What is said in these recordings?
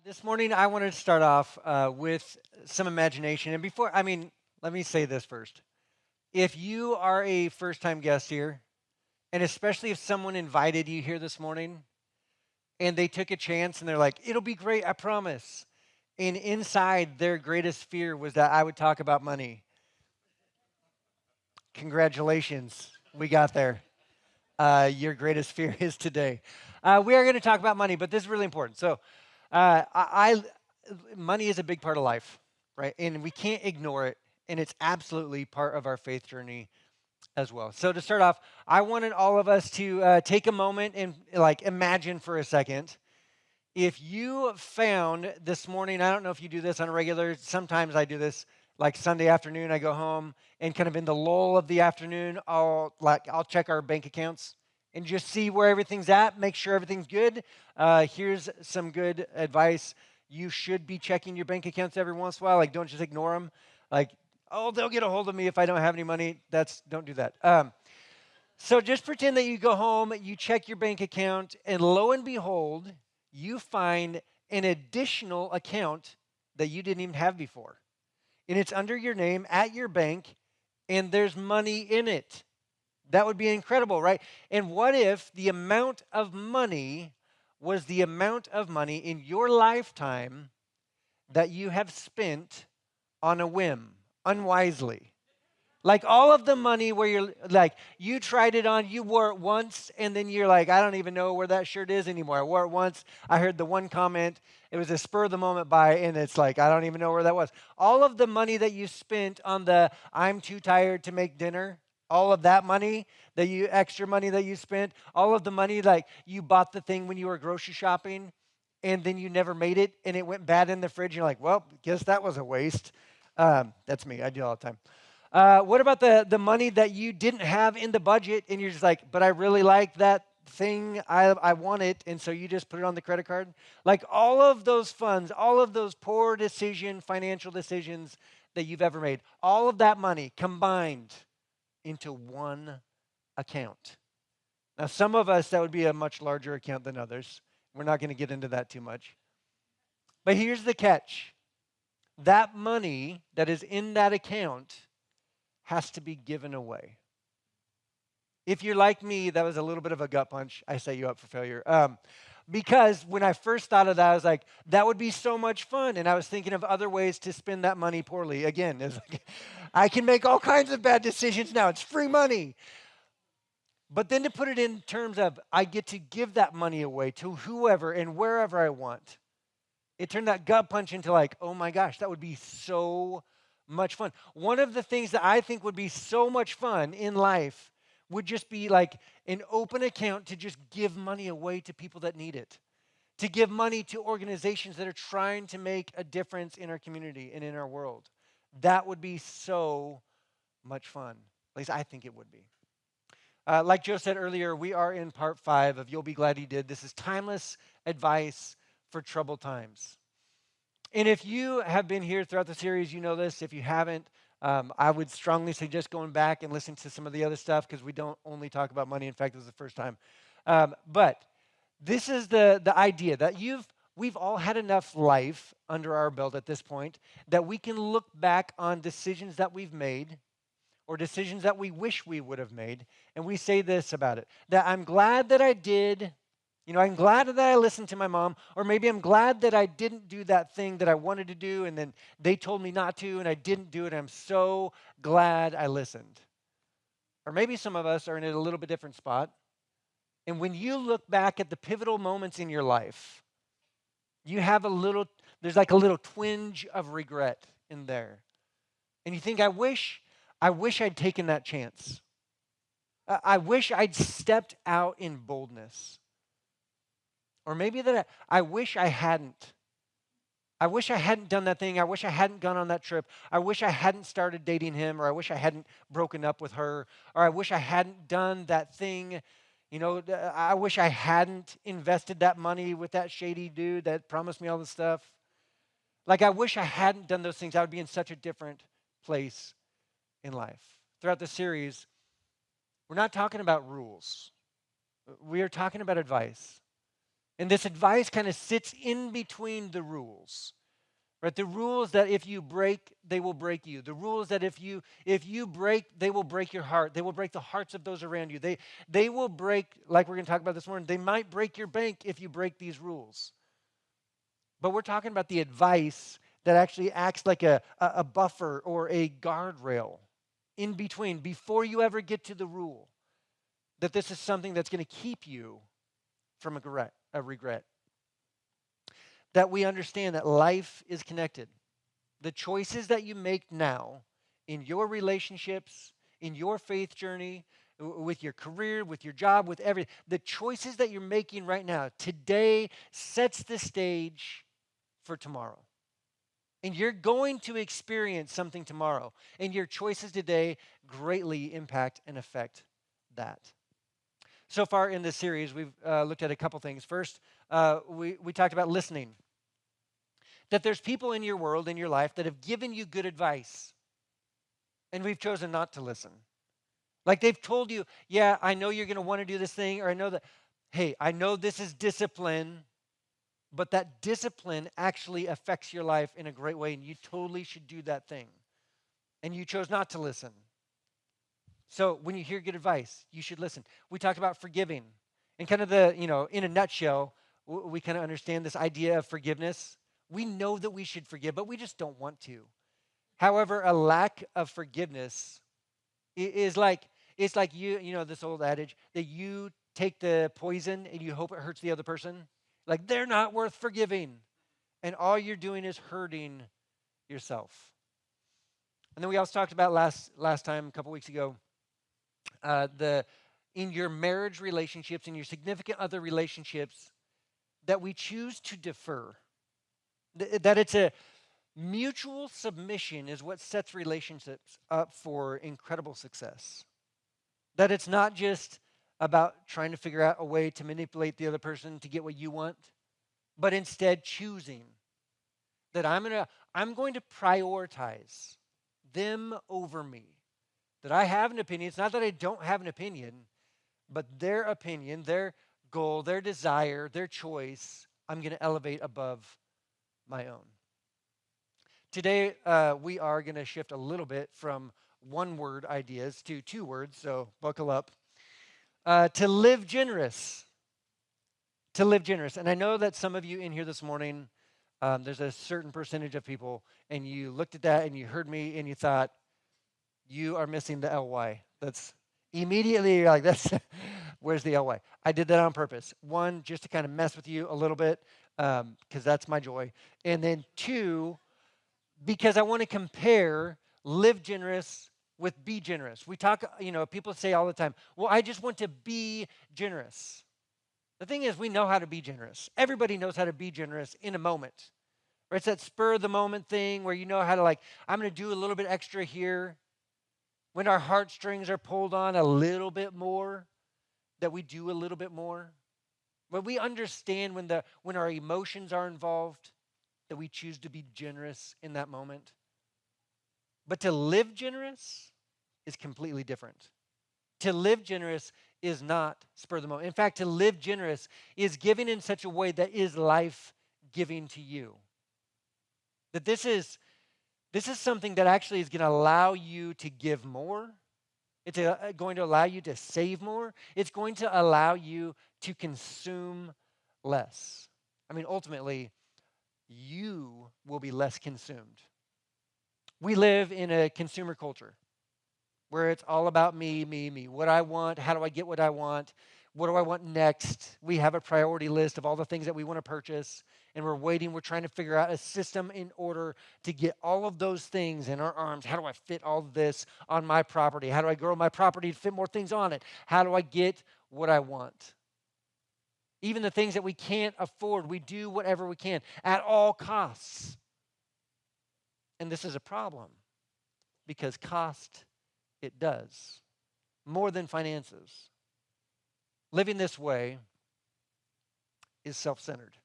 This morning, I wanted to start off with some imagination. And let me say this first. If you are a first time guest here, and especially if someone invited you here this morning and they took a chance and they're like, it'll be great, I promise. And inside, their greatest fear was that I would talk about money. Congratulations, we got there. Your greatest fear is today. We are going to talk about money, but this is really important. I money is a big part of life, right? And we can't ignore it. And it's absolutely part of our faith journey as well. So to start off, I wanted all of us to take a moment and like imagine for a second if you found this morning. I don't know if you do this on a regular. Sometimes I do this. Like Sunday afternoon, I go home and kind of in the lull of the afternoon, I'll check our bank accounts and just see where everything's at, make sure everything's good. Here's some good advice. You should be checking your bank accounts every once in a while. Like, don't just ignore them. Like, oh, they'll get a hold of me if I don't have any money. Don't do that. So just pretend that you go home, you check your bank account, and lo and behold, you find an additional account that you didn't even have before. And it's under your name at your bank, and there's money in it. That would be incredible, right? And what if the amount of money was the amount of money in your lifetime that you have spent on a whim, unwisely? Like all of the money where you're like, you tried it on, you wore it once, and then you're like, I don't even know where that shirt is anymore. I wore it once. I heard the one comment. It was a spur of the moment buy, and it's like, I don't even know where that was. All of the money that you spent on the I'm too tired to make dinner, all of that money extra money that you spent, all of the money like you bought the thing when you were grocery shopping, and then you never made it, and it went bad in the fridge. You're like, well, guess that was a waste. That's me. I do it all the time. What about the money that you didn't have in the budget and you're just like, but I really like that thing, I want it, and so you just put it on the credit card? Like all of those funds, all of those poor financial decisions that you've ever made, all of that money combined into one account. Now, some of us, that would be a much larger account than others. We're not going to get into that too much. But here's the catch. That money that is in that account has to be given away. If you're like me, that was a little bit of a gut punch. I set you up for failure. Because when I first thought of that, I was like, that would be so much fun. And I was thinking of other ways to spend that money poorly. Again, it's like, I can make all kinds of bad decisions now. It's free money. But then to put it in terms of I get to give that money away to whoever and wherever I want, it turned that gut punch into like, oh my gosh, that would be so much fun. One of the things that I think would be so much fun in life would just be like an open account to just give money away to people that need it, to give money to organizations that are trying to make a difference in our community and in our world. That would be so much fun. At least I think it would be. Like Joe said earlier, we are in part 5 of You'll Be Glad You Did. This is timeless advice for troubled times. And if you have been here throughout the series, you know this. If you haven't, I would strongly suggest going back and listening to some of the other stuff because we don't only talk about money. In fact, this is the first time. But this is the idea that we've all had enough life under our belt at this point that we can look back on decisions that we've made or decisions that we wish we would have made, and we say this about it, that I'm glad that I did. I'm glad that I listened to my mom, or maybe I'm glad that I didn't do that thing that I wanted to do, and then they told me not to, and I didn't do it. I'm so glad I listened. Or maybe some of us are in a little bit different spot, and when you look back at the pivotal moments in your life, you have there's like a little twinge of regret in there. And you think, I wish I'd taken that chance. I wish I'd stepped out in boldness. Or maybe that I wish I hadn't. I wish I hadn't done that thing. I wish I hadn't gone on that trip. I wish I hadn't started dating him, or I wish I hadn't broken up with her, or I wish I hadn't done that thing. I wish I hadn't invested that money with that shady dude that promised me all this stuff. Like, I wish I hadn't done those things. I would be in such a different place in life. Throughout the series, we're not talking about rules. We are talking about advice. And this advice kind of sits in between the rules. Right? The rules that if you break, they will break you. The rules that if you break, they will break your heart. They will break the hearts of those around you. They will break, like we're going to talk about this morning, they might break your bank if you break these rules. But we're talking about the advice that actually acts like a buffer or a guardrail in between before you ever get to the rule. That this is something that's going to keep you from a regret. That we understand that life is connected. The choices that you make now in your relationships, in your faith journey, with your career, with your job, with everything, the choices that you're making right now, today sets the stage for tomorrow. And you're going to experience something tomorrow. And your choices today greatly impact and affect that. So far in this series, we've looked at a couple things. First, we talked about listening. That there's people in your world, in your life, that have given you good advice, and we've chosen not to listen. Like they've told you, yeah, I know you're going to want to do this thing, or I know that, hey, I know this is discipline, but that discipline actually affects your life in a great way, and you totally should do that thing. And you chose not to listen. So when you hear good advice, you should listen. We talked about forgiving. And kind of in a nutshell, we kind of understand this idea of forgiveness. We know that we should forgive, but we just don't want to. However, a lack of forgiveness is like, it's like this old adage that you take the poison and you hope it hurts the other person. Like they're not worth forgiving. And all you're doing is hurting yourself. And then we also talked about last time, a couple weeks ago, the in your marriage relationships, in your significant other relationships, that we choose to defer. That it's a mutual submission is what sets relationships up for incredible success. That it's not just about trying to figure out a way to manipulate the other person to get what you want, but instead choosing that I'm going to prioritize them over me. That I have an opinion. It's not that I don't have an opinion, but their opinion, their goal, their desire, their choice, I'm going to elevate above my own. Today, we are going to shift a little bit from one word ideas to two words, so buckle up. To live generous. To live generous. And I know that some of you in here this morning, there's a certain percentage of people, and you looked at that and you heard me and you thought, you are missing the ly. That's immediately you're like, that's where's the ly? I did that on purpose. One, just to kind of mess with you a little bit, because that's my joy. And then two, because I want to compare live generous with be generous. We talk, people say all the time, well, I just want to be generous. The thing is, we know how to be generous. Everybody knows how to be generous in a moment. Right? It's that spur of the moment thing where you know how to I'm going to do a little bit extra here. When our heartstrings are pulled on a little bit more, that we do a little bit more. When we understand when our emotions are involved, that we choose to be generous in that moment. But to live generous is completely different. To live generous is not spur of the moment. In fact, to live generous is giving in such a way that is life-giving to you. That this is something that actually is going to allow you to give more. It's going to allow you to save more. It's going to allow you to consume less. I mean, ultimately, you will be less consumed. We live in a consumer culture where it's all about me, me, me. What I want, how do I get what I want? What do I want next? We have a priority list of all the things that we want to purchase, and we're waiting. We're trying to figure out a system in order to get all of those things in our arms. How do I fit all of this on my property? How do I grow my property to fit more things on it? How do I get what I want? Even the things that we can't afford, we do whatever we can at all costs. And this is a problem because cost, it does, more than finances. Living this way is self-centered.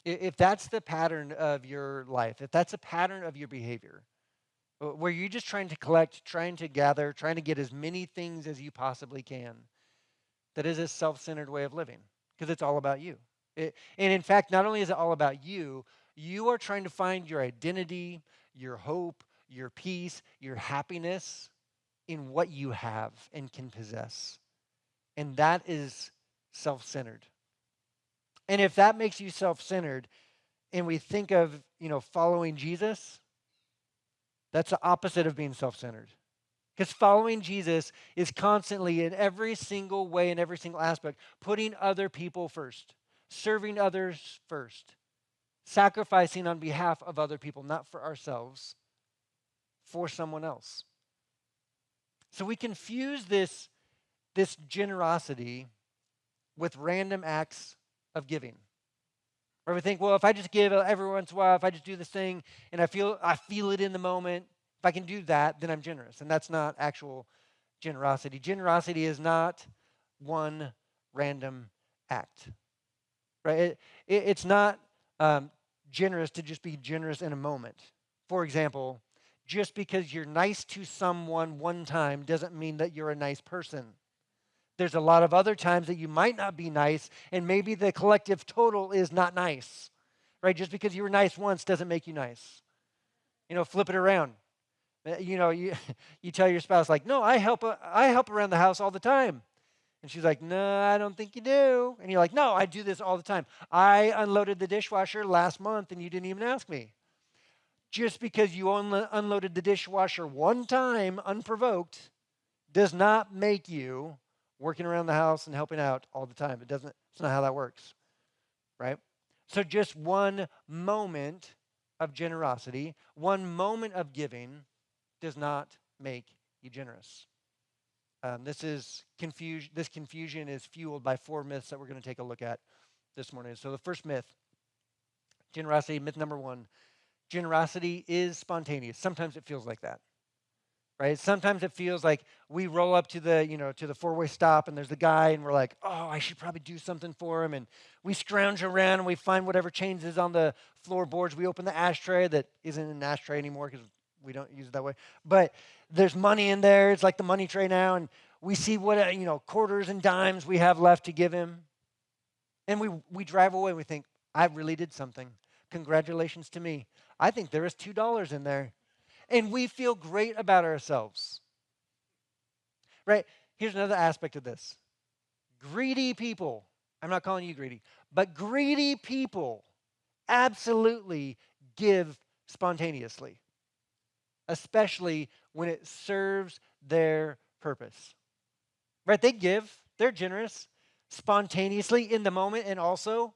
If that's the pattern of your life, if that's a pattern of your behavior, where you're just trying to collect, trying to gather, trying to get as many things as you possibly can, that is a self-centered way of living because it's all about you. And in fact, not only is it all about you, you are trying to find your identity, your hope, your peace, your happiness in what you have and can possess. And that is self centered. And if that makes you self centered, and we think of, following Jesus, that's the opposite of being self centered. Because following Jesus is constantly, in every single way, in every single aspect, putting other people first, serving others first, sacrificing on behalf of other people, not for ourselves, for someone else. So we confuse this generosity with random acts of giving. Or we think, well, if I just give every once in a while, if I just do this thing and I feel it in the moment, if I can do that, then I'm generous. And that's not actual generosity. Generosity is not one random act, right? It's not generous to just be generous in a moment. For example, just because you're nice to someone one time doesn't mean that you're a nice person. There's a lot of other times that you might not be nice, and maybe the collective total is not nice, right? Just because you were nice once doesn't make you nice. Flip it around. You you tell your spouse like, "No, I help around the house all the time," and she's like, "No, I don't think you do." And you're like, "No, I do this all the time. I unloaded the dishwasher last month, and you didn't even ask me." Just because you unloaded the dishwasher one time unprovoked does not make you working around the house and helping out all the time. It's not how that works, right? So just one moment of generosity, one moment of giving does not make you generous. This confusion is fueled by 4 myths that we're going to take a look at this morning. So the first myth, generosity, myth number 1, generosity is spontaneous. Sometimes it feels like that. Right? Sometimes it feels like we roll up to the four-way stop and there's the guy and we're like, oh, I should probably do something for him. And we scrounge around and we find whatever change is on the floorboards. We open the ashtray that isn't an ashtray anymore because we don't use it that way. But there's money in there. It's like the money tray now. And we see what, quarters and dimes we have left to give him. And we drive away and we think, I really did something. Congratulations to me. I think there is $2 in there. And we feel great about ourselves, right? Here's another aspect of this. Greedy people, I'm not calling you greedy, but greedy people absolutely give spontaneously, especially when it serves their purpose, right? They're generous spontaneously in the moment, and also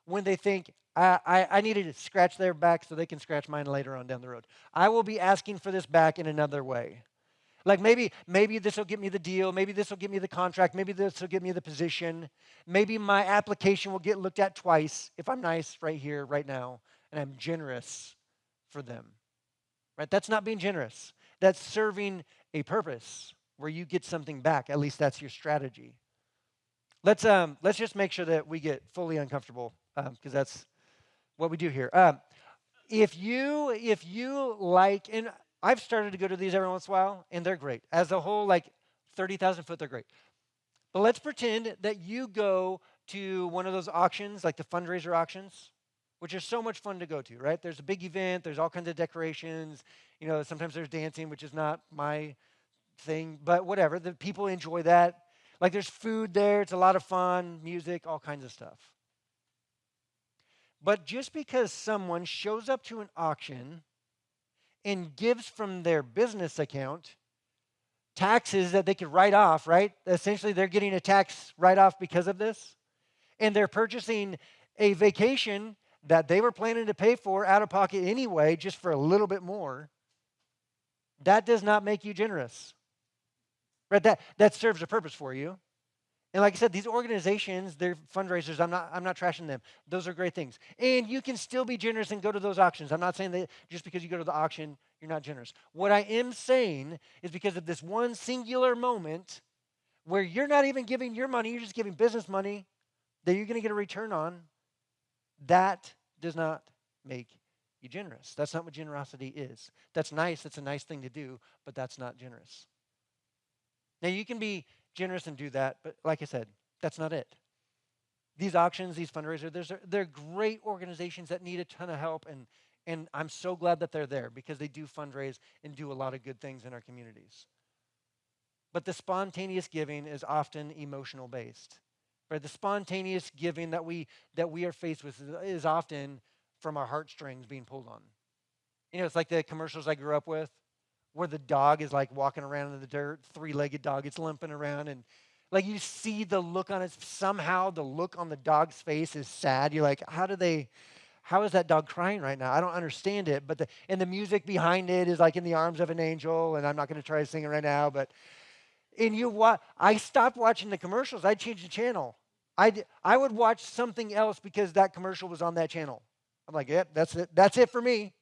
when they think, I needed to scratch their back so they can scratch mine later on down the road. I will be asking for this back in another way. Like maybe this will get me the deal. Maybe this will get me the contract. Maybe this will get me the position. Maybe my application will get looked at twice if I'm nice right here, right now, and I'm generous for them. Right? That's not being generous. That's serving a purpose where you get something back. At least that's your strategy. Let's just make sure that we get fully uncomfortable because that's what we do here. If you like, and I've started to go to these every once in a while, and they're great. As a whole, like 30,000 foot, they're great. But let's pretend that you go to one of those auctions, like the fundraiser auctions, which are so much fun to go to, right? There's a big event, there's all kinds of decorations. Sometimes there's dancing, which is not my thing, but whatever. The people enjoy that. Like there's food there, it's a lot of fun, music, all kinds of stuff. But just because someone shows up to an auction and gives from their business account taxes that they could write off, right? Essentially, they're getting a tax write off because of this. And they're purchasing a vacation that they were planning to pay for out of pocket anyway, just for a little bit more. That does not make you generous, right? That serves a purpose for you. And like I said, these organizations, they're fundraisers. I'm not trashing them. Those are great things. And you can still be generous and go to those auctions. I'm not saying that just because you go to the auction, you're not generous. What I am saying is because of this one singular moment where you're not even giving your money, you're just giving business money that you're going to get a return on, that does not make you generous. That's not what generosity is. That's nice. That's a nice thing to do, but that's not generous. Now, you can be generous and do that, but like I said, that's not it. These auctions, these fundraisers, they're great organizations that need a ton of help, and I'm so glad that they're there because they do fundraise and do a lot of good things in our communities. But the spontaneous giving is often emotional based. Right? The spontaneous giving that we are faced with is often from our heartstrings being pulled on. It's like the commercials I grew up with where the dog is like walking around in the dirt, three-legged dog, it's limping around, and like you see the look on it, somehow the look on the dog's face is sad. You're like, how is that dog crying right now? I don't understand it. But the music behind it is like in the arms of an angel, and I'm not going to try to sing it right now, but I stopped watching the commercials. I changed the channel. I would watch something else because that commercial was on that channel. I'm like, yep, that's it. That's it for me.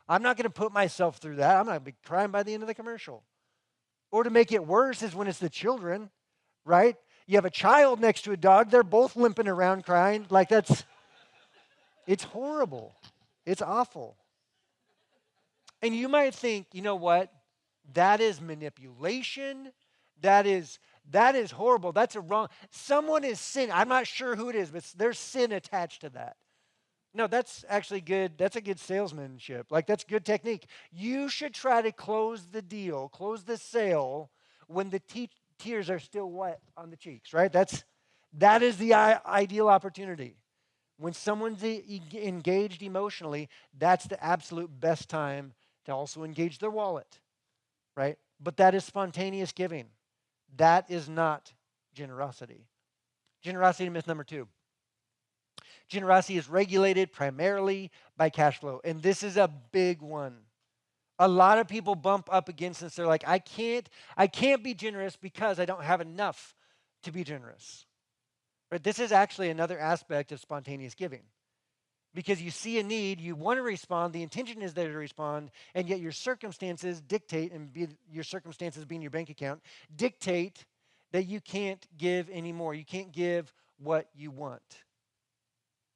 I'm not going to put myself through that. I'm not going to be crying by the end of the commercial. Or to make it worse is when it's the children, right? You have a child next to a dog. They're both limping around crying. Like it's horrible. It's awful. And you might think, you know what? That is manipulation. That is horrible. That's a wrong. Someone is sin. I'm not sure who it is, but there's sin attached to that. No, that's actually good. That's a good salesmanship. Like, that's good technique. You should try to close the deal, close the sale when the tears are still wet on the cheeks, right? That is the ideal opportunity. When someone's engaged emotionally, that's the absolute best time to also engage their wallet, right? But that is spontaneous giving. That is not generosity. Generosity myth number 2. Generosity is regulated primarily by cash flow. And this is a big one. A lot of people bump up against this. They're like, I can't be generous because I don't have enough to be generous. Right? This is actually another aspect of spontaneous giving. Because you see a need, you want to respond, the intention is there to respond, and yet your circumstances dictate, your circumstances being your bank account, dictate that you can't give anymore. You can't give what you want.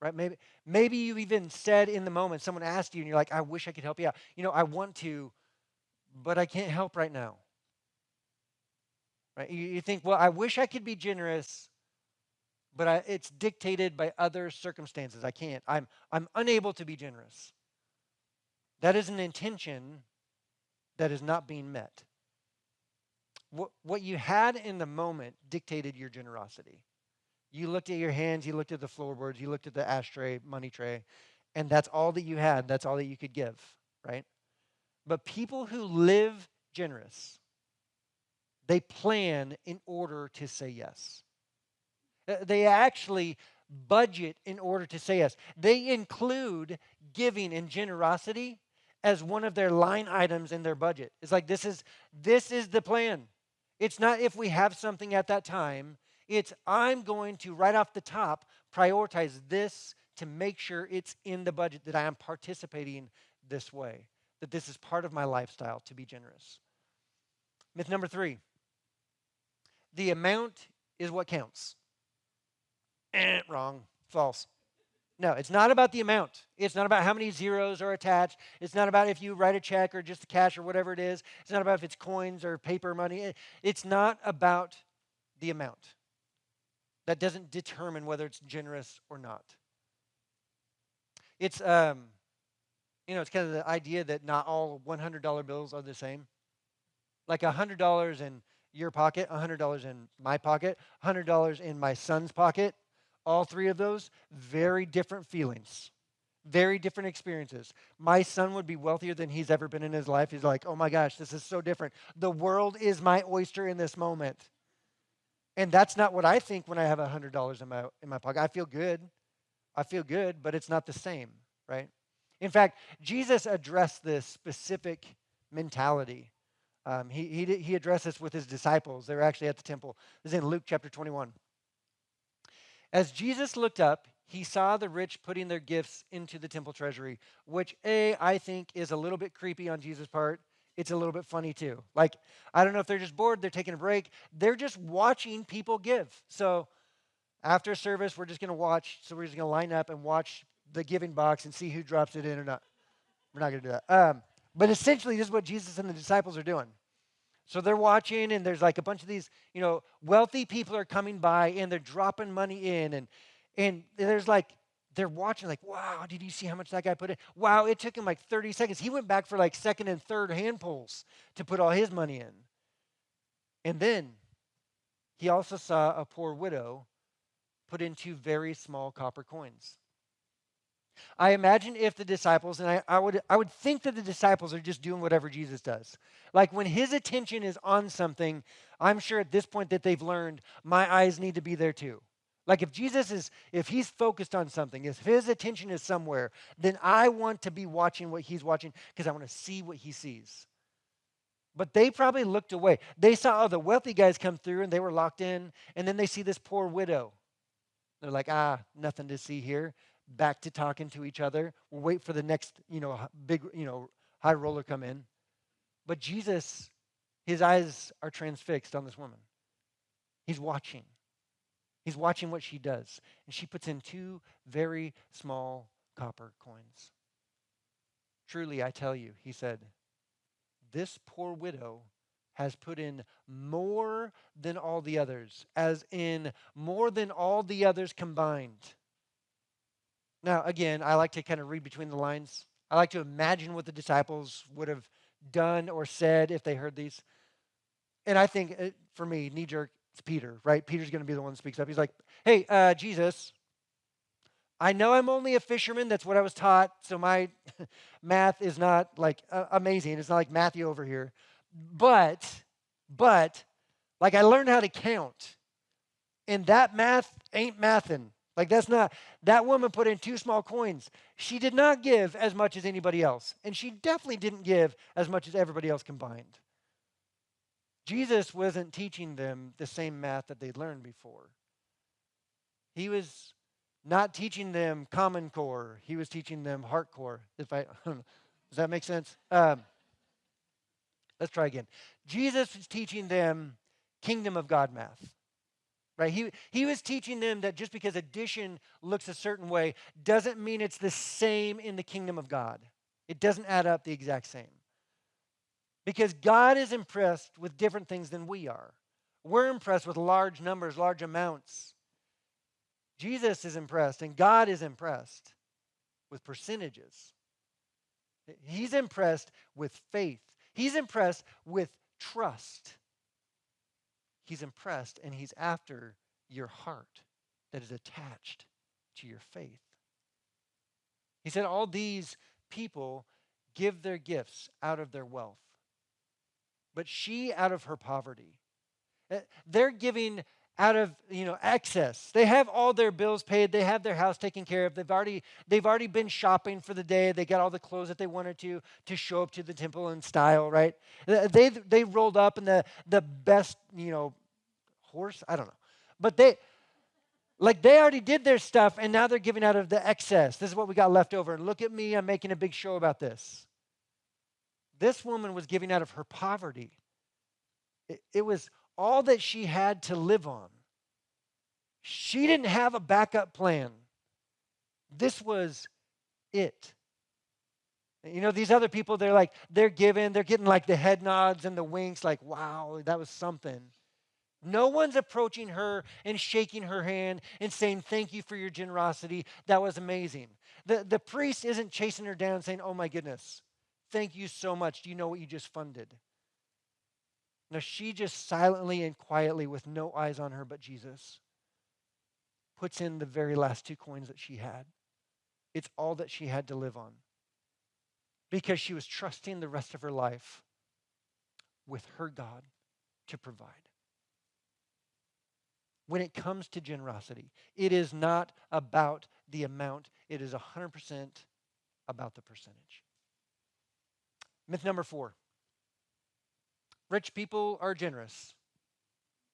Right? Maybe you even said in the moment, someone asked you, and you're like, I wish I could help you out. I want to, but I can't help right now. Right? You think, well, I wish I could be generous, but it's dictated by other circumstances. I can't. I'm unable to be generous. That is an intention that is not being met. What you had in the moment dictated your generosity. You looked at your hands, you looked at the floorboards, you looked at the ashtray, money tray, and that's all that you had. That's all that you could give, right? But people who live generous, they plan in order to say yes. They actually budget in order to say yes. They include giving and generosity as one of their line items in their budget. It's like this is the plan. It's not if we have something at that time. It's I'm going to, right off the top, prioritize this to make sure it's in the budget, that I am participating this way, that this is part of my lifestyle to be generous. Myth number 3, the amount is what counts. Wrong, false. No, it's not about the amount. It's not about how many zeros are attached. It's not about if you write a check or just the cash or whatever it is. It's not about if it's coins or paper money. It's not about the amount. That doesn't determine whether it's generous or not. It's it's kind of the idea that not all $100 bills are the same. Like $100 in your pocket, $100 in my pocket, $100 in my son's pocket. All 3 of those, very different feelings, very different experiences. My son would be wealthier than he's ever been in his life. He's like, oh my gosh, this is so different. The world is my oyster in this moment. And that's not what I think when I have $100 in my pocket. I feel good, but it's not the same, right? In fact, Jesus addressed this specific mentality. He addressed this with his disciples. They were actually at the temple. This is in Luke chapter 21. As Jesus looked up, he saw the rich putting their gifts into the temple treasury, which I think is a little bit creepy on Jesus' part. It's a little bit funny too. Like, I don't know if they're just bored, they're taking a break. They're just watching people give. So after service, we're just going to watch. So we're just going to line up and watch the giving box and see who drops it in or not. We're not going to do that. But essentially, this is what Jesus and the disciples are doing. So they're watching, and there's like a bunch of these, wealthy people are coming by, and they're dropping money in, And there's like, they're watching like, wow, did you see how much that guy put in? Wow, it took him like 30 seconds. He went back for like second and third hand pulls to put all his money in. And then he also saw a poor widow put in two very small copper coins. I imagine if the disciples, and I would think that the disciples are just doing whatever Jesus does. Like when his attention is on something, I'm sure at this point that they've learned, my eyes need to be there too. Like if he's focused on something, if his attention is somewhere, then I want to be watching what he's watching because I want to see what he sees. But they probably looked away. They saw all the wealthy guys come through and they were locked in, and then they see this poor widow. They're like, nothing to see here. Back to talking to each other. We'll wait for the next, big, high roller come in. But Jesus, his eyes are transfixed on this woman. He's watching. He's watching what she does. And she puts in two very small copper coins. Truly, I tell you, he said, this poor widow has put in more than all the others, as in more than all the others combined. Now, again, I like to kind of read between the lines. I like to imagine what the disciples would have done or said if they heard these. And I think, for me, knee jerk, it's Peter, right? Peter's going to be the one that speaks up. He's like, hey, Jesus, I know I'm only a fisherman. That's what I was taught. So my math is not like amazing. It's not like Matthew over here. But, like I learned how to count. And that math ain't mathin'. Like that woman put in two small coins. She did not give as much as anybody else. And she definitely didn't give as much as everybody else combined. Jesus wasn't teaching them the same math that they'd learned before. He was not teaching them Common Core. He was teaching them Heart Core. Does that make sense? Let's try again. Jesus was teaching them Kingdom of God math. Right? He was teaching them that just because addition looks a certain way doesn't mean it's the same in the kingdom of God. It doesn't add up the exact same. Because God is impressed with different things than we are. We're impressed with large numbers, large amounts. Jesus is impressed, and God is impressed with percentages. He's impressed with faith. He's impressed with trust. He's impressed and he's after your heart that is attached to your faith. He said all these people give their gifts out of their wealth, but she out of her poverty. They're giving out of excess. They have all their bills paid. They have their house taken care of. They've already been shopping for the day. They got all the clothes that they wanted to show up to the temple in style, right? They rolled up in the best horse. I don't know, but they already did their stuff, and now they're giving out of the excess. This is what we got left over. And look at me, I'm making a big show about this. This woman was giving out of her poverty. It was all that she had to live on. She didn't have a backup plan. This was it. These other people, they're getting like the head nods and the winks, like, wow, that was something. No one's approaching her and shaking her hand and saying, thank you for your generosity. That was amazing. The priest isn't chasing her down saying, oh my goodness, thank you so much. Do you know what you just funded? No, she just silently and quietly, with no eyes on her but Jesus, puts in the very last two coins that she had. It's all that she had to live on, because she was trusting the rest of her life with her God to provide. When it comes to generosity, it is not about the amount. It is 100% about the percentage. Myth number 4. Rich people are generous.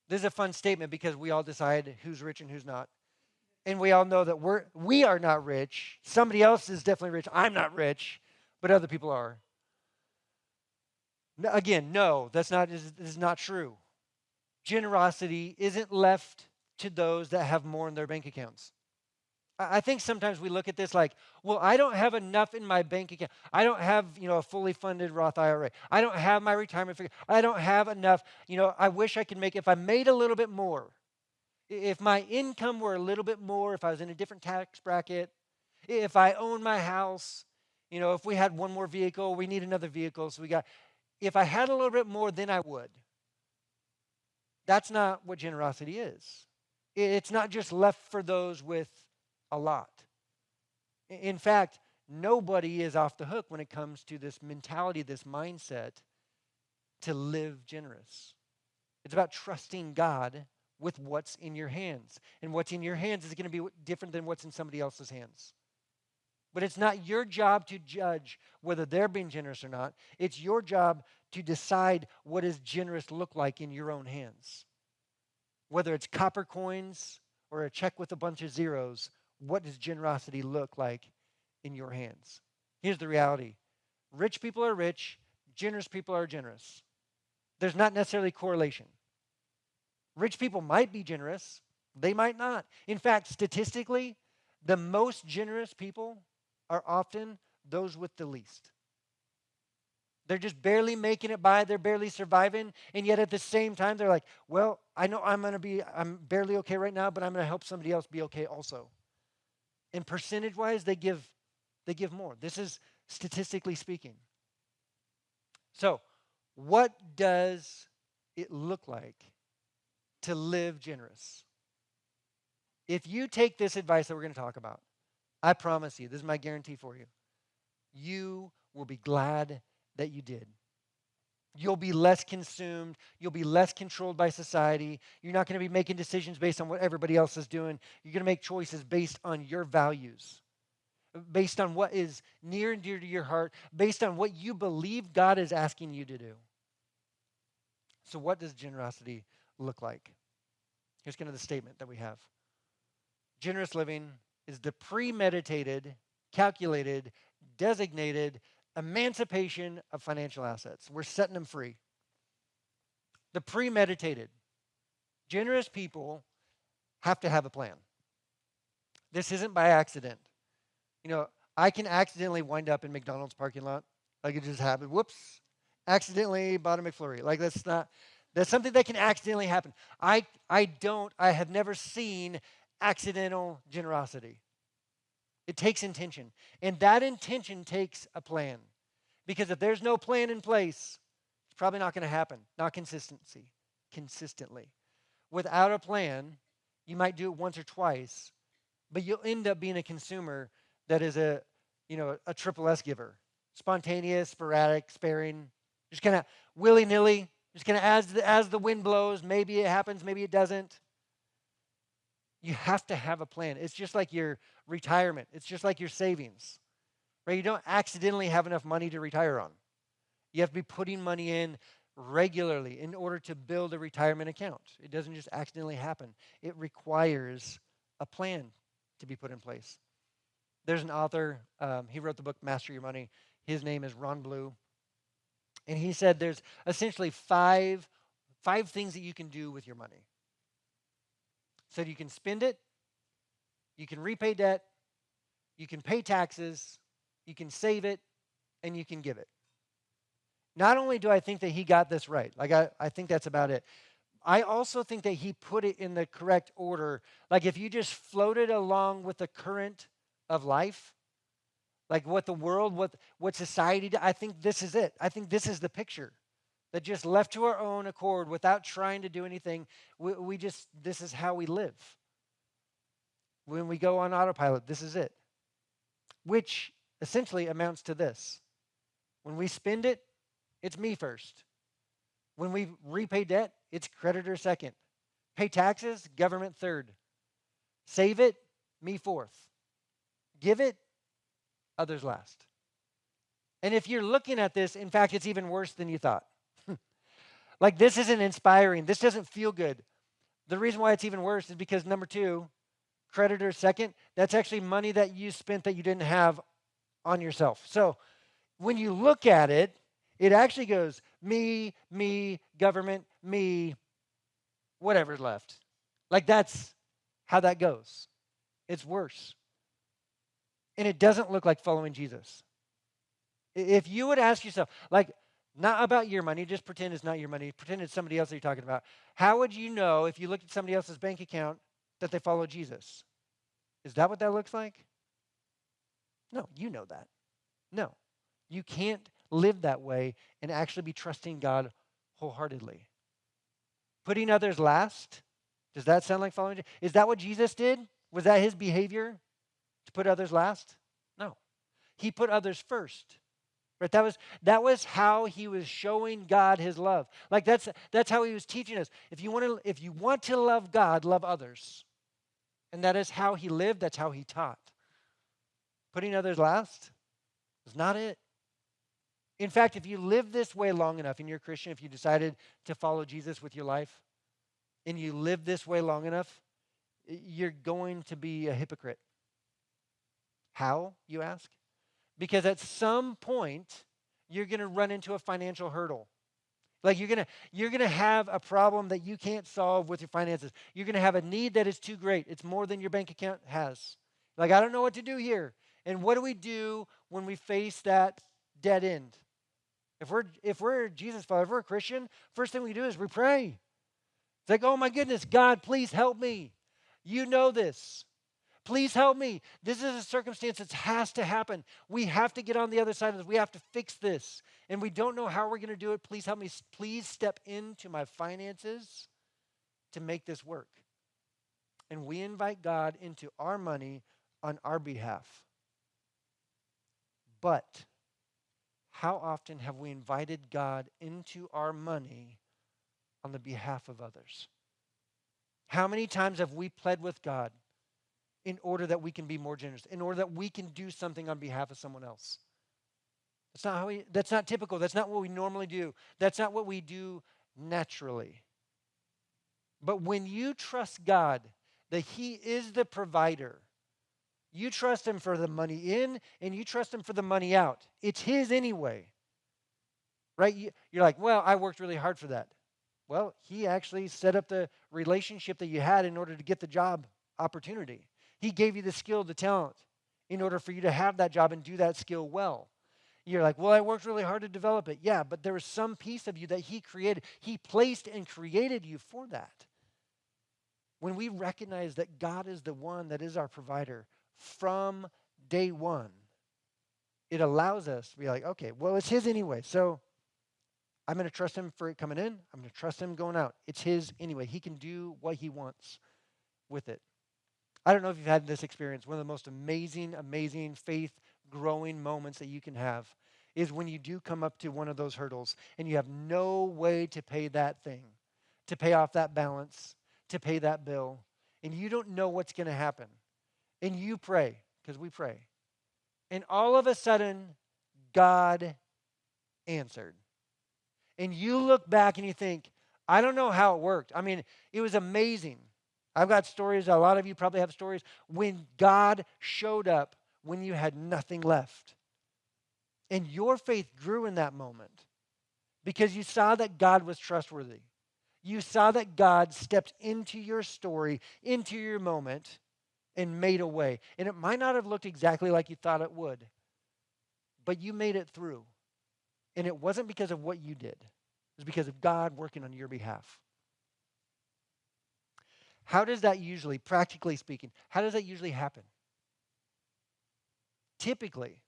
This is a fun statement because we all decide who's rich and who's not. And we all know that we are not rich. Somebody else is definitely rich. I'm not rich, but other people are. Again, no, this is not true. Generosity isn't left to those that have more in their bank accounts. I think sometimes we look at this like, well, I don't have enough in my bank account. I don't have, a fully funded Roth IRA. I don't have my retirement figure. I don't have enough. I wish I could if I made a little bit more. If my income were a little bit more, if I was in a different tax bracket, if I owned my house, if we had one more vehicle, we need another vehicle, so if I had a little bit more, then I would. That's not what generosity is. It's not just left for those with a lot. In fact, nobody is off the hook when it comes to this mentality, this mindset to live generous. It's about trusting God with what's in your hands. And what's in your hands is going to be different than what's in somebody else's hands. But it's not your job to judge whether they're being generous or not. It's your job to decide what does generous look like in your own hands. Whether it's copper coins or a check with a bunch of zeros, what does generosity look like in your hands? Here's the reality. Rich people are rich, generous people are generous. There's not necessarily correlation. Rich people might be generous, they might not. In fact, statistically, the most generous people are often those with the least. They're just barely making it by, they're barely surviving, and yet at the same time, they're like, well, I know I'm barely okay right now, but I'm going to help somebody else be okay also. And percentage-wise, they give more. This is statistically speaking. So, what does it look like to live generous? If you take this advice that we're going to talk about, I promise you, this is my guarantee for you, you will be glad that you did. You'll be less consumed. You'll be less controlled by society. You're not going to be making decisions based on what everybody else is doing. You're going to make choices based on your values, based on what is near and dear to your heart, based on what you believe God is asking you to do. So what does generosity look like? Here's kind of the statement that we have. Generous living is the premeditated, calculated, designated emancipation of financial assets. We're setting them free. The premeditated. Generous people have to have a plan. This isn't by accident. I can accidentally wind up in McDonald's parking lot. Like it just happened. Whoops. Accidentally bought a McFlurry. Like that's something that can accidentally happen. I have never seen accidental generosity. It takes intention. And that intention takes a plan. Because if there's no plan in place, it's probably not going to happen. Not consistently. Without a plan, you might do it once or twice, but you'll end up being a consumer that is a triple S giver. Spontaneous, sporadic, sparing, just kind of willy-nilly, just kind of as the wind blows, maybe it happens, maybe it doesn't. You have to have a plan. It's just like your retirement. It's just like your savings, right? You don't accidentally have enough money to retire on. You have to be putting money in regularly in order to build a retirement account. It doesn't just accidentally happen. It requires a plan to be put in place. There's an author, he wrote the book Master Your Money. His name is Ron Blue. And he said there's essentially five things that you can do with your money. So you can spend it, you can repay debt, you can pay taxes, you can save it, and you can give it. Not only do I think that he got this right, like I think that's about it, I also think that he put it in the correct order. Like if you just floated along with the current of life, like what the world, what society, I think this is it. I think this is the picture. That just left to our own accord without trying to do anything, this is how we live. When we go on autopilot, this is it. Which essentially amounts to this. When we spend it, it's me first. When we repay debt, it's creditor second. Pay taxes, government third. Save it, me fourth. Give it, others last. And if you're looking at this, in fact, it's even worse than you thought. Like this isn't inspiring. This doesn't feel good. The reason why it's even worse is because number 2, creditor second, that's actually money that you spent that you didn't have on yourself. So when you look at it, it actually goes me, government, me, whatever's left. Like that's how that goes. It's worse. And it doesn't look like following Jesus. If you would ask yourself, like, Not about your money. Just pretend it's not your money. Pretend it's somebody else that you're talking about. How would you know if you looked at somebody else's bank account that they follow Jesus? Is that what that looks like? No, you know that. No, you can't live that way and actually be trusting God wholeheartedly. Putting others last, does that sound like following Jesus? Is that what Jesus did? Was that his behavior to put others last? No. He put others first. Right? That was how he was showing God his love. Like that's how he was teaching us. If you want to love God, love others. And that is how he lived, that's how he taught. Putting others last is not it. In fact, if you live this way long enough and you're a Christian, if you decided to follow Jesus with your life and you live this way long enough, you're going to be a hypocrite. How, you ask? Because at some point, you're going to run into a financial hurdle. Like you're gonna have a problem that you can't solve with your finances. You're gonna have a need that is too great. It's more than your bank account has. Like, I don't know what to do here. And what do we do when we face that dead end? If we're a Jesus follower, if we're a Christian, first thing we do is we pray. It's like, oh my goodness, God, please help me. You know this. Please help me. This is a circumstance that has to happen. We have to get on the other side of this. We have to fix this. And we don't know how we're going to do it. Please help me. Please step into my finances to make this work. And we invite God into our money on our behalf. But how often have we invited God into our money on the behalf of others? How many times have we pled with God in order that we can be more generous, in order that we can do something on behalf of someone else? That's not typical. That's not what we normally do. That's not what we do naturally. But when you trust God that he is the provider, you trust him for the money in and you trust him for the money out. It's his anyway. Right? You're like, well, I worked really hard for that. Well, he actually set up the relationship that you had in order to get the job opportunity. He gave you the skill, the talent, in order for you to have that job and do that skill well. You're like, well, I worked really hard to develop it. Yeah, but there was some piece of you that he created. He placed and created you for that. When we recognize that God is the one that is our provider from day one, it allows us to be like, okay, well, it's his anyway. So I'm going to trust him for it coming in. I'm going to trust him going out. It's his anyway. He can do what he wants with it. I don't know if you've had this experience. One of the most amazing, amazing faith growing moments that you can have is when you do come up to one of those hurdles and you have no way to pay that thing, to pay off that balance, to pay that bill, and you don't know what's going to happen. And you pray, because we pray. And all of a sudden, God answered. And you look back and you think, I don't know how it worked. I mean, it was amazing. I've got stories, a lot of you probably have stories, when God showed up when you had nothing left. And your faith grew in that moment because you saw that God was trustworthy. You saw that God stepped into your story, into your moment, and made a way. And it might not have looked exactly like you thought it would, but you made it through. And it wasn't because of what you did. It was because of God working on your behalf. How does that usually, practically speaking, how does that usually happen? Typically,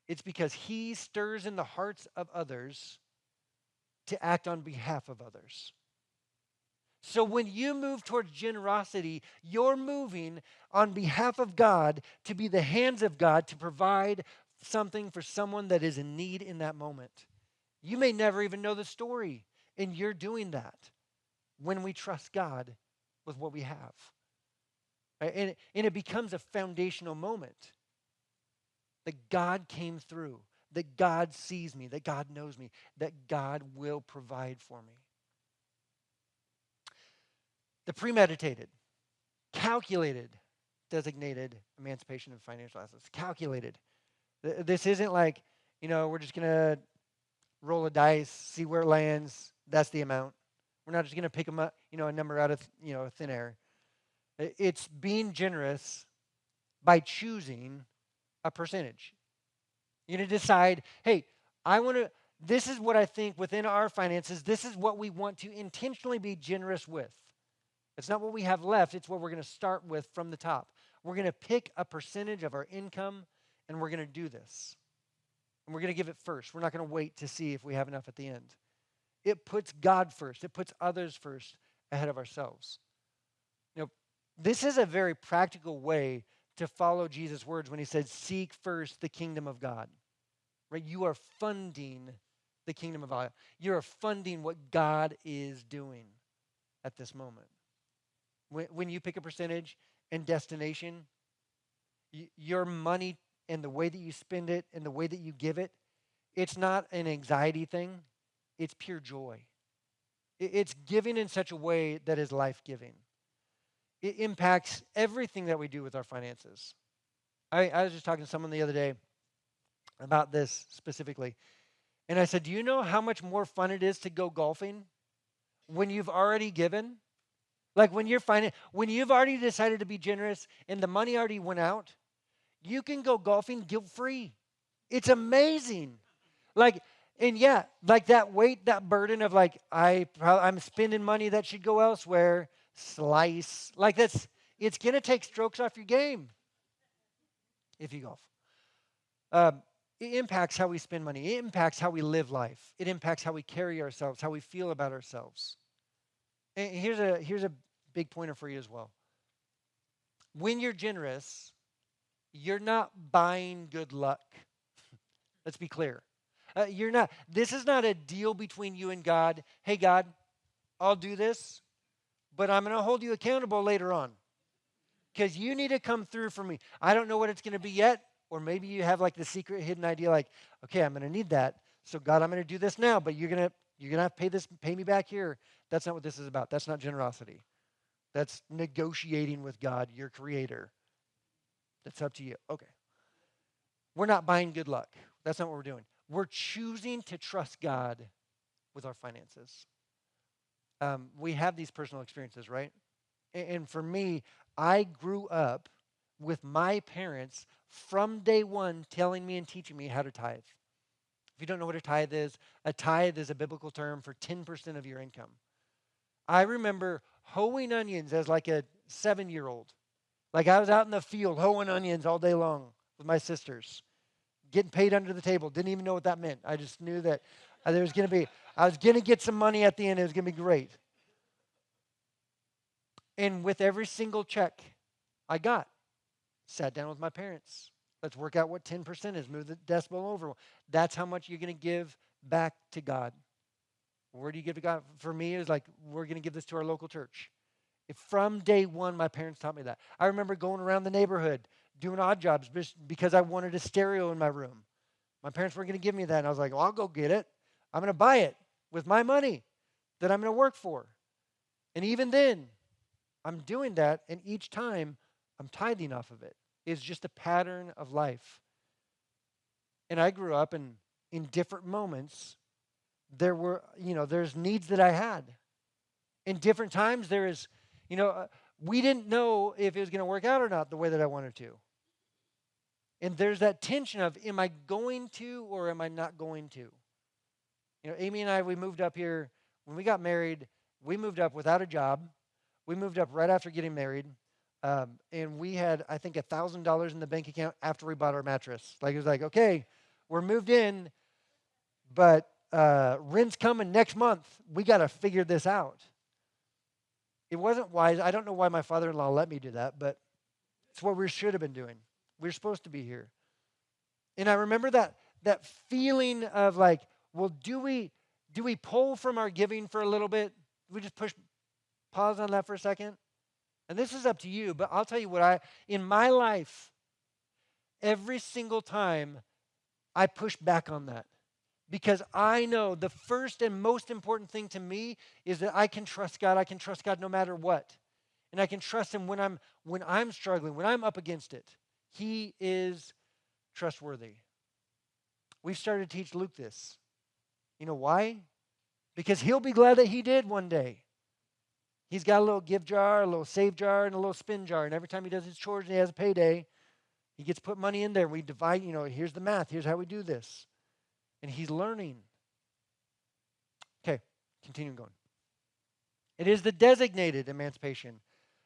it's because he stirs in the hearts of others to act on behalf of others. So when you move towards generosity, you're moving on behalf of God to be the hands of God to provide something for someone that is in need in that moment. You may never even know the story, and you're doing that when we trust God with what we have. Right? And it becomes a foundational moment that God came through, that God sees me, that God knows me, that God will provide for me. The premeditated, calculated, designated emancipation of financial assets. Calculated. This isn't like, we're just going to roll a dice, see where it lands. That's the amount. We're not just going to pick a number out of, thin air. It's being generous by choosing a percentage. You're going to decide, hey, I want to, This is what I think within our finances, this is what we want to intentionally be generous with. It's not what we have left, it's what we're going to start with from the top. We're going to pick a percentage of our income and we're going to do this. And we're going to give it first. We're not going to wait to see if we have enough at the end. It puts God first, it puts others first ahead of ourselves. This is a very practical way to follow Jesus' words when he said, seek first the kingdom of God. Right? You are funding the kingdom of God. You are funding what God is doing at this moment. When you pick a percentage and destination, your money and the way that you spend it and the way that you give it, it's not an anxiety thing. It's pure joy. It's giving in such a way that is life-giving. It impacts everything that we do with our finances. I was just talking to someone the other day about this specifically. And I said, do you know how much more fun it is to go golfing when you've already given? Like when when you've already decided to be generous and the money already went out, you can go golfing guilt-free. It's amazing. And yeah, like that weight, that burden of like, I'm spending money that should go elsewhere, slice. It's going to take strokes off your game if you golf. It impacts how we spend money. It impacts how we live life. It impacts how we carry ourselves, how we feel about ourselves. And here's a big pointer for you as well. When you're generous, you're not buying good luck. Let's be clear. This is not a deal between you and God. Hey, God, I'll do this, but I'm going to hold you accountable later on because you need to come through for me. I don't know what it's going to be yet, or maybe you have like the secret hidden idea like, okay, I'm going to need that. So God, I'm going to do this now, but you're going to have to pay me back here. That's not what this is about. That's not generosity. That's negotiating with God, your creator. That's up to you. Okay. We're not buying good luck. That's not what we're doing. We're choosing to trust God with our finances. We have these personal experiences, right? And for me, I grew up with my parents from day one telling me and teaching me how to tithe. If you don't know what a tithe is a biblical term for 10% of your income. I remember hoeing onions as like a 7-year-old. Like I was out in the field hoeing onions all day long with my sisters, getting paid under the table. Didn't even know what that meant. I just knew that I was going to get some money at the end. It was going to be great. And with every single check I got, sat down with my parents. Let's work out what 10% is. Move the decimal over. That's how much you're going to give back to God. Where do you give to God? For me, it was like, we're going to give this to our local church. From day one, my parents taught me that. I remember going around the neighborhood, doing odd jobs because I wanted a stereo in my room. My parents weren't going to give me that. And I was like, well, I'll go get it. I'm going to buy it with my money that I'm going to work for. And even then, I'm doing that. And each time, I'm tithing off of it. It's just a pattern of life. And I grew up in different moments. There's needs that I had. In different times, we didn't know if it was going to work out or not the way that I wanted to. And there's that tension of, am I going to or am I not going to? Amy and I, we moved up here. When we got married, we moved up without a job. We moved up right after getting married. And we had, I think, $1,000 in the bank account after we bought our mattress. Like, it was like, okay, we're moved in, but rent's coming next month. We got to figure this out. It wasn't wise. I don't know why my father-in-law let me do that, but it's what we should have been doing. We're supposed to be here. And I remember that feeling of like, well, do we pull from our giving for a little bit? Do we just pause on that for a second? And this is up to you, but I'll tell you what in my life, every single time I push back on that. Because I know the first and most important thing to me is that I can trust God. I can trust God no matter what. And I can trust him when I'm struggling, when I'm up against it. He is trustworthy. We've started to teach Luke this. You know why? Because he'll be glad that he did one day. He's got a little give jar, a little save jar, and a little spend jar. And every time he does his chores and he has a payday, he gets put money in there. We divide, here's the math. Here's how we do this. And he's learning. Okay, continue going. It is the designated emancipation.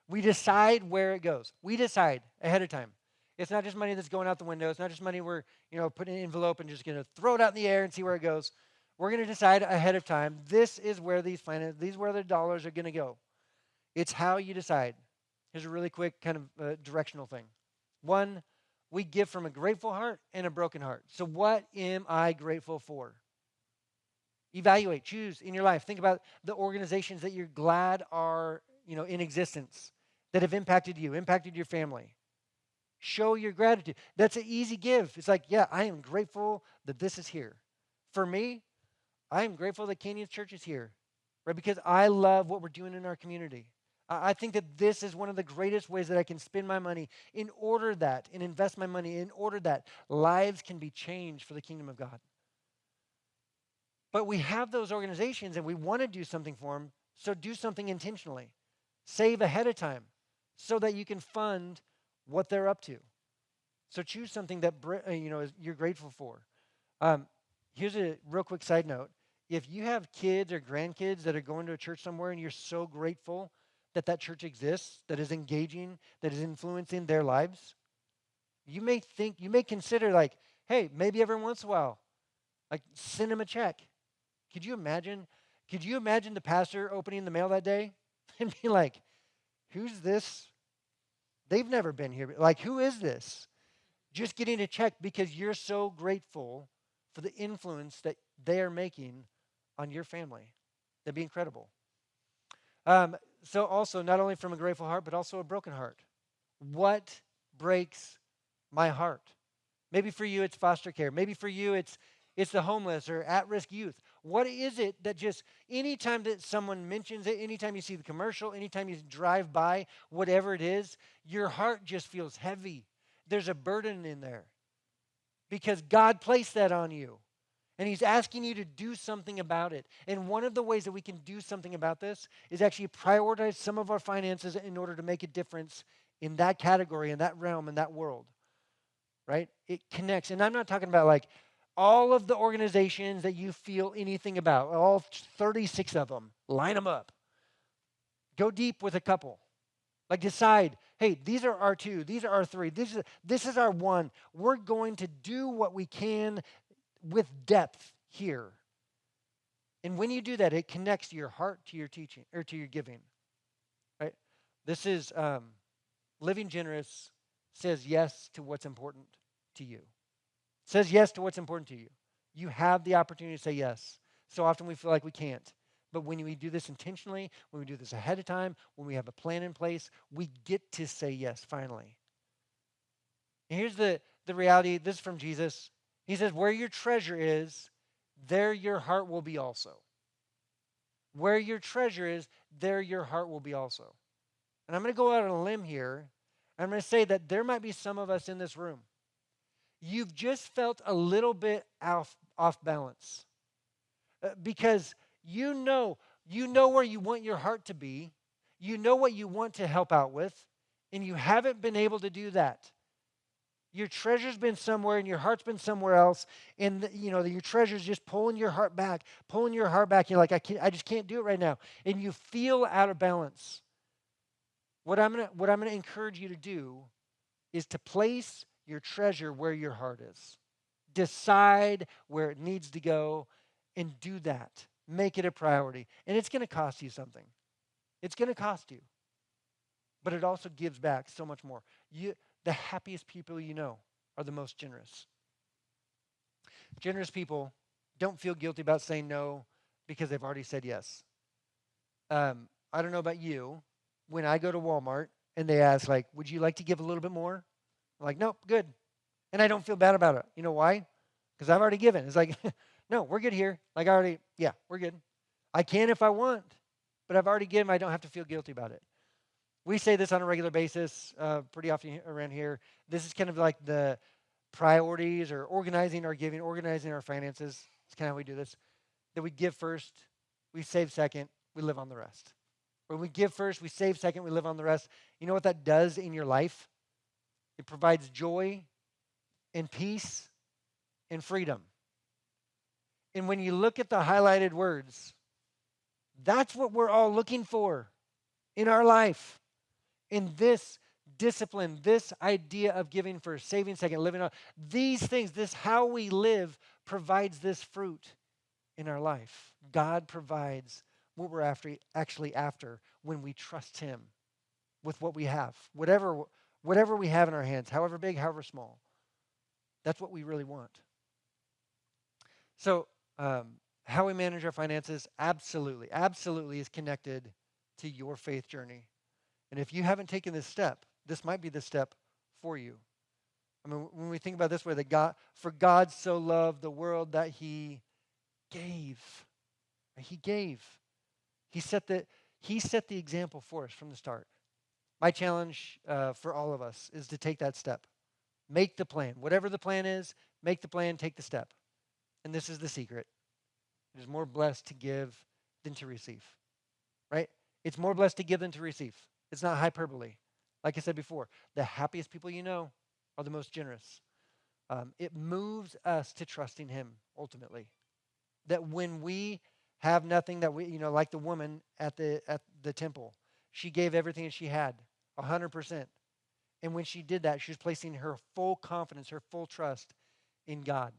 We decide where it goes. We decide ahead of time. It's not just money that's going out the window. It's not just money we're, putting in an envelope and just going to throw it out in the air and see where it goes. We're going to decide ahead of time. This is where these where the dollars are going to go. It's how you decide. Here's a really quick kind of directional thing. One, we give from a grateful heart and a broken heart. So what am I grateful for? Evaluate, choose in your life. Think about the organizations that you're glad are, in existence, that have impacted you, impacted your family. Show your gratitude. That's an easy give. It's like, yeah, I am grateful that this is here. For me, I am grateful that Canyons Church is here, right? Because I love what we're doing in our community. I think that this is one of the greatest ways that I can spend my money in order that, and invest my money in order that lives can be changed for the kingdom of God. But we have those organizations and we want to do something for them, so do something intentionally. Save ahead of time so that you can fund what they're up to. So choose something that you're grateful for. Here's a real quick side note. If you have kids or grandkids that are going to a church somewhere and you're so grateful that that church exists, that is engaging, that is influencing their lives, you may consider like, hey, maybe every once in a while, like send them a check. Could you imagine? Could you imagine the pastor opening the mail that day and be like, who's this? They've never been here. Like, who is this? Just getting a check because you're so grateful for the influence that they are making on your family. That'd be incredible. So also, not only from a grateful heart, but also a broken heart. What breaks my heart? Maybe for you, it's foster care. Maybe for you, it's the homeless or at-risk youth. What is it that just anytime that someone mentions it, anytime you see the commercial, anytime you drive by, whatever it is, your heart just feels heavy. There's a burden in there because God placed that on you. And he's asking you to do something about it. And one of the ways that we can do something about this is actually prioritize some of our finances in order to make a difference in that category, in that realm, in that world. Right? It connects. And I'm not talking about like all of the organizations that you feel anything about, all 36 of them, line them up. Go deep with a couple. Like decide, hey, these are our two, these are our three, this is our one. We're going to do what we can with depth here. And when you do that, it connects your heart to your teaching or to your giving. Right? This is living generous says yes to what's important to you. Says yes to what's important to you. You have the opportunity to say yes. So often we feel like we can't. But when we do this intentionally, when we do this ahead of time, when we have a plan in place, we get to say yes finally. And here's the reality. This is from Jesus. He says, where your treasure is, there your heart will be also. Where your treasure is, there your heart will be also. And I'm going to go out on a limb here. I'm going to say that there might be some of us in this room. You've just felt a little bit off balance because you know where you want your heart to be. You know what you want to help out with, and you haven't been able to do that. Your treasure's been somewhere and your heart's been somewhere else, and your treasure's just pulling your heart back. You're like, I just can't do it right now, and you feel out of balance. What I'm gonna encourage you to do is to place your treasure where your heart is. Decide where it needs to go and do that. Make it a priority. And it's going to cost you something. It's going to cost you. But it also gives back so much more. The happiest people you know are the most generous. Generous people don't feel guilty about saying no because they've already said yes. I don't know about you. When I go to Walmart and they ask, like, would you like to give a little bit more? I'm like, nope, good. And I don't feel bad about it. You know why? Because I've already given. It's like, no, we're good here. Like we're good. I can if I want, but I've already given. I don't have to feel guilty about it. We say this on a regular basis, pretty often around here. This is kind of like the priorities or organizing our giving, organizing our finances. It's kind of how we do this. That we give first, we save second, we live on the rest. When we give first, we save second, we live on the rest. You know what that does in your life? It provides joy and peace and freedom. And when you look at the highlighted words, That's what we're all looking for in our life. In this discipline, this idea of giving first, saving second, living on, these things, this how we live provides this fruit in our life. God provides what we're actually after when we trust him with what we have. Whatever we have in our hands, however big, however small. That's what we really want. So, how we manage our finances, absolutely is connected to your faith journey. And if you haven't taken this step, this might be the step for you. I mean, when we think about this way, that for God so loved the world that he gave. He gave. He set the example for us from the start. My challenge for all of us is to take that step. Make the plan. Whatever the plan is, make the plan, take the step. And this is the secret. It is more blessed to give than to receive. Right? It's more blessed to give than to receive. It's not hyperbole. Like I said before, the happiest people you know are the most generous. It moves us to trusting him ultimately. That when we have nothing, that we, like the woman at the temple, she gave everything that she had, 100%. And when she did that, she was placing her full confidence, her full trust in God.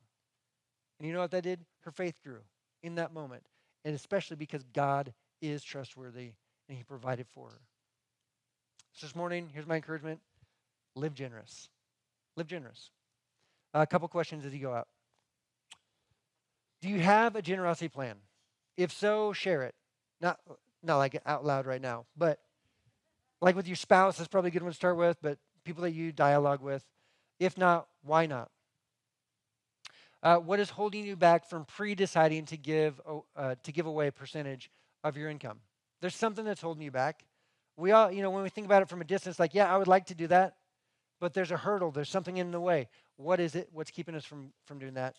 And you know what that did? Her faith grew in that moment. And especially because God is trustworthy and he provided for her. So this morning, here's my encouragement. Live generous. Live generous. A couple questions as you go out. Do you have a generosity plan? If so, share it. Not like out loud right now, but like with your spouse, that's probably a good one to start with, but people that you dialogue with. If not, why not? What is holding you back from pre-deciding to give away a percentage of your income? There's something that's holding you back. We all, when we think about it from a distance, like, yeah, I would like to do that, but there's a hurdle. There's something in the way. What is it? What's keeping us from doing that?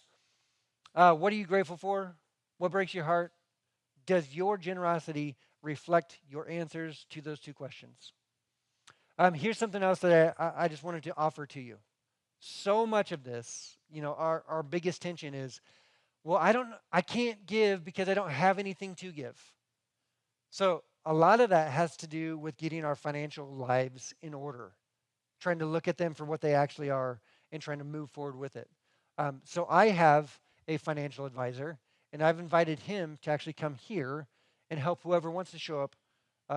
What are you grateful for? What breaks your heart? Does your generosity reflect your answers to those two questions? Here's something else that I just wanted to offer to you. So much of this, our biggest tension is, well, I can't give because I don't have anything to give. So a lot of that has to do with getting our financial lives in order, trying to look at them for what they actually are and trying to move forward with it. So I have a financial advisor, and I've invited him to actually come here and help whoever wants to show up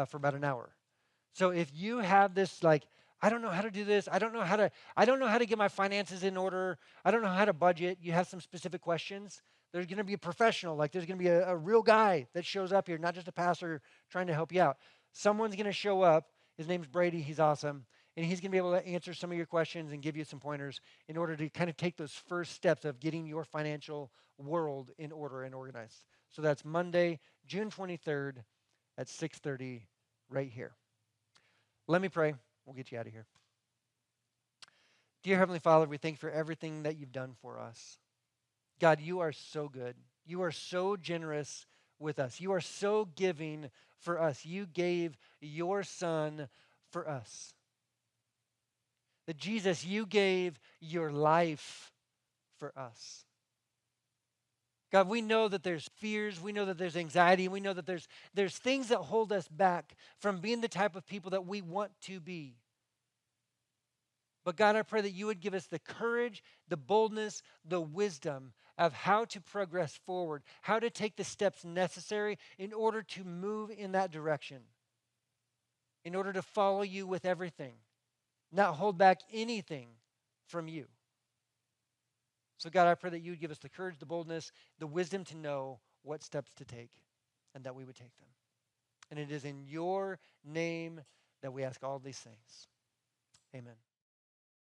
for about an hour. So if you have this like, I don't know how to do this, I don't know how to get my finances in order, I don't know how to budget, you have some specific questions, there's going to be a professional, like there's going to be a real guy that shows up here, not just a pastor trying to help you out. Someone's going to show up. His name's Brady. He's awesome. And he's going to be able to answer some of your questions and give you some pointers in order to kind of take those first steps of getting your financial world in order and organized. So that's Monday, June 23rd at 6:30 right here. Let me pray. We'll get you out of here. Dear Heavenly Father, we thank you for everything that you've done for us. God, you are so good. You are so generous with us. You are so giving for us. You gave your son for us. That Jesus, you gave your life for us. God, we know that there's fears, we know that there's anxiety, we know that there's things that hold us back from being the type of people that we want to be. But God, I pray that you would give us the courage, the boldness, the wisdom of how to progress forward, how to take the steps necessary in order to move in that direction, in order to follow you with everything, not hold back anything from you. So God, I pray that you would give us the courage, the boldness, the wisdom to know what steps to take and that we would take them. And it is in your name that we ask all these things. Amen.